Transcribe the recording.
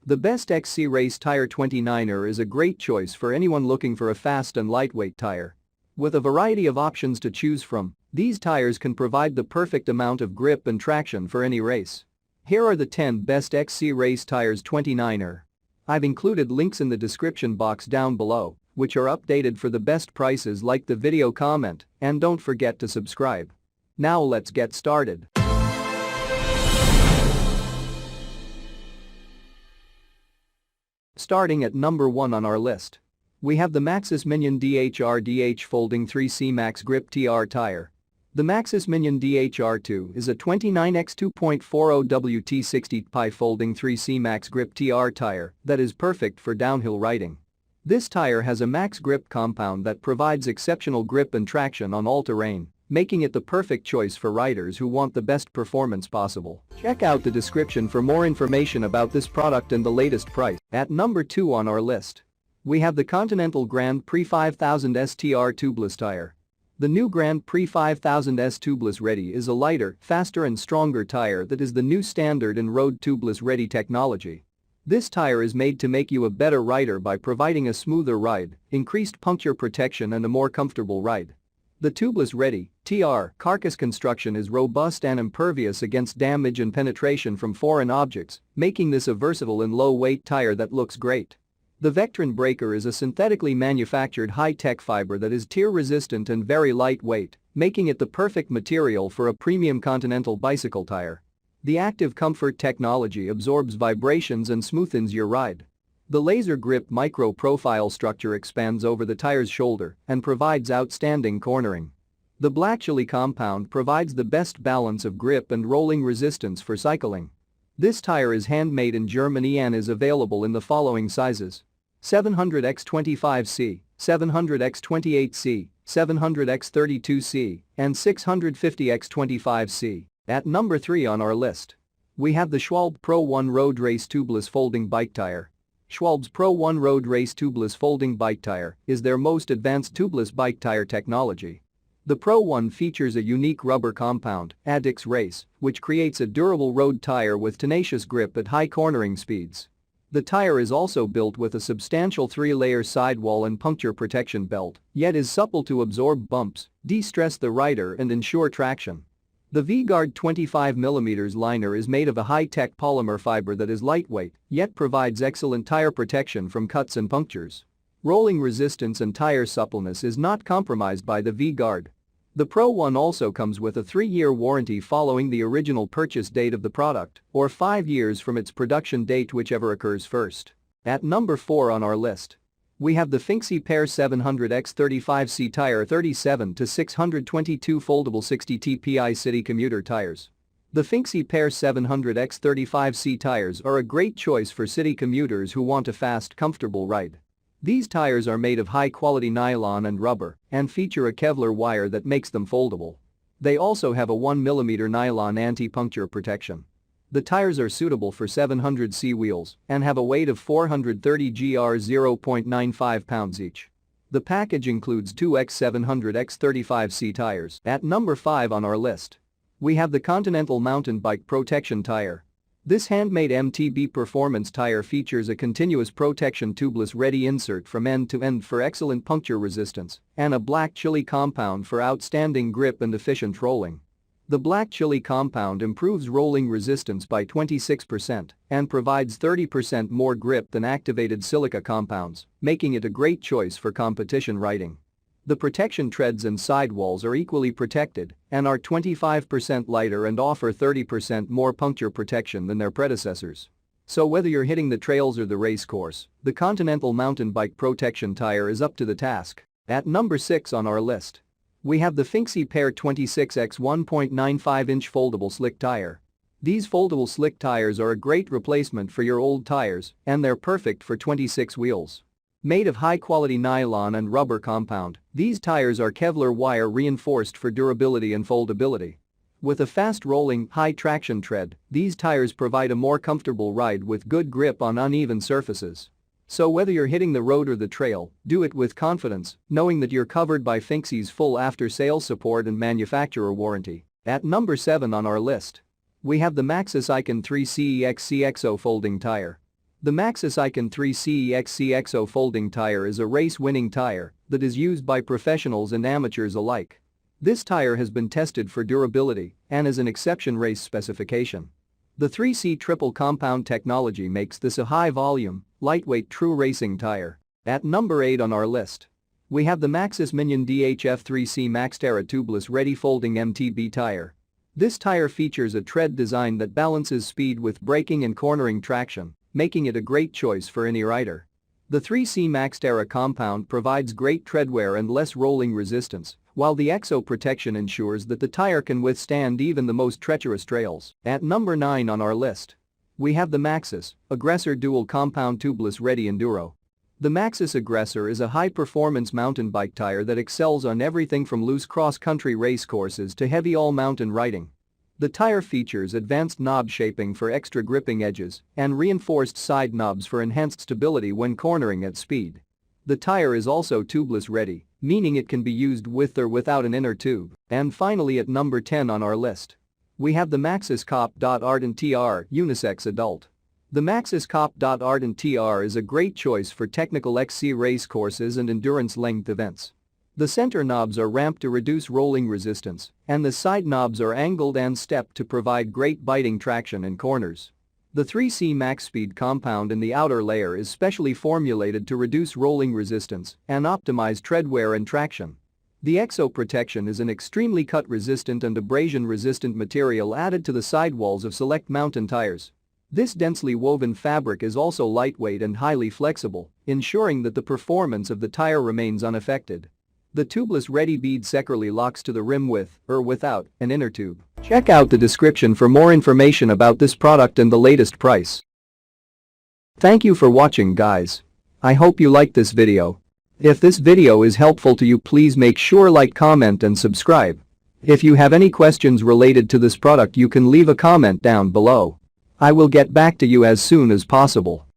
The Best XC Race Tire 29er is a great choice for anyone looking for a fast and lightweight tire. With a variety of options to choose from, these tires can provide the perfect amount of grip and traction for any race. Here are the 10 best XC Race Tires 29er. I've included links in the description box down below, which are updated for the best prices. Like the video, comment, and don't forget to subscribe. Now let's get started. Starting at number 1 on our list, we have the Maxxis Minion DHR Folding 3C Max Grip TR tire. The Maxxis Minion DHR2 is a 29x2.40 WT60 Pi Folding 3C Max Grip TR tire that is perfect for downhill riding. This tire has a max grip compound that provides exceptional grip and traction on all terrain, making it the perfect choice for riders who want the best performance possible. Check out the description for more information about this product and the latest price. At number 2 on our list, we have the Continental Grand Prix 5000 STR Tubeless tire. The new Grand Prix 5000S Tubeless Ready is a lighter, faster and stronger tire that is the new standard in road tubeless ready technology. This tire is made to make you a better rider by providing a smoother ride, increased puncture protection and a more comfortable ride. The Tubeless Ready (TR) carcass construction is robust and impervious against damage and penetration from foreign objects, making this a versatile and low-weight tire that looks great. The Vectron Breaker is a synthetically manufactured high-tech fiber that is tear-resistant and very lightweight, making it the perfect material for a premium Continental bicycle tire. The Active Comfort technology absorbs vibrations and smoothens your ride. The Laser Grip micro-profile structure expands over the tire's shoulder and provides outstanding cornering. The Black Chili compound provides the best balance of grip and rolling resistance for cycling. This tire is handmade in Germany and is available in the following sizes: 700x25C, 700x28C, 700x32C, and 650x25C. At number 3 on our list, we have the Schwalbe Pro 1 Road Race Tubeless Folding Bike Tire. Schwalbe's Pro 1 Road Race Tubeless Folding Bike Tire is their most advanced tubeless bike tire technology. The Pro 1 features a unique rubber compound, Adix Race, which creates a durable road tire with tenacious grip at high cornering speeds. The tire is also built with a substantial 3-layer sidewall and puncture protection belt, yet is supple to absorb bumps, de-stress the rider and ensure traction. The V-Guard 25mm liner is made of a high-tech polymer fiber that is lightweight, yet provides excellent tire protection from cuts and punctures. Rolling resistance and tire suppleness is not compromised by the V-Guard. The Pro 1 also comes with a 3-year warranty following the original purchase date of the product, or 5 years from its production date, whichever occurs first. At number 4 on our list, we have the Finksi Pair 700x35C Tire 37 to 622 Foldable 60 TPI City Commuter Tires. The Finksi Pair 700x35C tires are a great choice for city commuters who want a fast, comfortable ride. These tires are made of high-quality nylon and rubber and feature a Kevlar wire that makes them foldable. They also have a 1mm nylon anti-puncture protection. The tires are suitable for 700C wheels and have a weight of 430 gr 0.95 pounds each. The package includes 2x700x35C tires. At number 5 on our list, we have the Continental Mountain Bike Protection Tire. This handmade MTB performance tire features a continuous protection tubeless ready insert from end to end for excellent puncture resistance and a Black Chili compound for outstanding grip and efficient rolling. The Black Chili compound improves rolling resistance by 26% and provides 30% more grip than activated silica compounds, making it a great choice for competition riding. The protection treads and sidewalls are equally protected and are 25% lighter and offer 30% more puncture protection than their predecessors. So whether you're hitting the trails or the race course, the Continental Mountain Bike Protection Tire is up to the task. At number 6 on our list, we have the Finksi Pair 26x 1.95-inch Foldable Slick Tire. These foldable slick tires are a great replacement for your old tires and they're perfect for 26 wheels. Made of high-quality nylon and rubber compound, these tires are Kevlar wire reinforced for durability and foldability. With a fast-rolling, high-traction tread, these tires provide a more comfortable ride with good grip on uneven surfaces. So whether you're hitting the road or the trail, do it with confidence, knowing that you're covered by Finksi's full after-sales support and manufacturer warranty. At number 7 on our list, we have the Maxxis Icon 3 CEX CXO Folding Tire. The Maxxis Icon 3 CEXC folding tire is a race-winning tire that is used by professionals and amateurs alike. This tire has been tested for durability and is an exception race specification. The 3C triple compound technology makes this a high-volume, lightweight true racing tire. At number 8 on our list, we have the Maxxis Minion DHF 3C Maxxterra Tubeless Ready Folding MTB tire. This tire features a tread design that balances speed with braking and cornering traction, making it a great choice for any rider. The 3C Maxxterra compound provides great tread wear and less rolling resistance, while the EXO protection ensures that the tire can withstand even the most treacherous trails. At number 9 on our list, we have the Maxxis Aggressor Dual Compound Tubeless Ready Enduro. The Maxxis Aggressor is a high-performance mountain bike tire that excels on everything from loose cross-country race courses to heavy all-mountain riding. The tire features advanced knob shaping for extra gripping edges and reinforced side knobs for enhanced stability when cornering at speed. The tire is also tubeless ready, meaning it can be used with or without an inner tube. And finally at number 10 on our list, we have the Maxxis Cop. Ardent TR Unisex Adult. The Maxxis Cop. Ardent TR is a great choice for technical XC race courses and endurance length events. The center knobs are ramped to reduce rolling resistance, and the side knobs are angled and stepped to provide great biting traction in corners. The 3C Max Speed compound in the outer layer is specially formulated to reduce rolling resistance and optimize tread wear and traction. The EXO protection is an extremely cut-resistant and abrasion-resistant material added to the sidewalls of select mountain tires. This densely woven fabric is also lightweight and highly flexible, ensuring that the performance of the tire remains unaffected. The tubeless Ready bead securely locks to the rim with or without an inner tube. Check out the description for more information about this product and the latest price. Thank you for watching, guys. I hope you liked this video. If this video is helpful to you, please make sure like, comment and subscribe. If you have any questions related to this product, you can leave a comment down below. I will get back to you as soon as possible.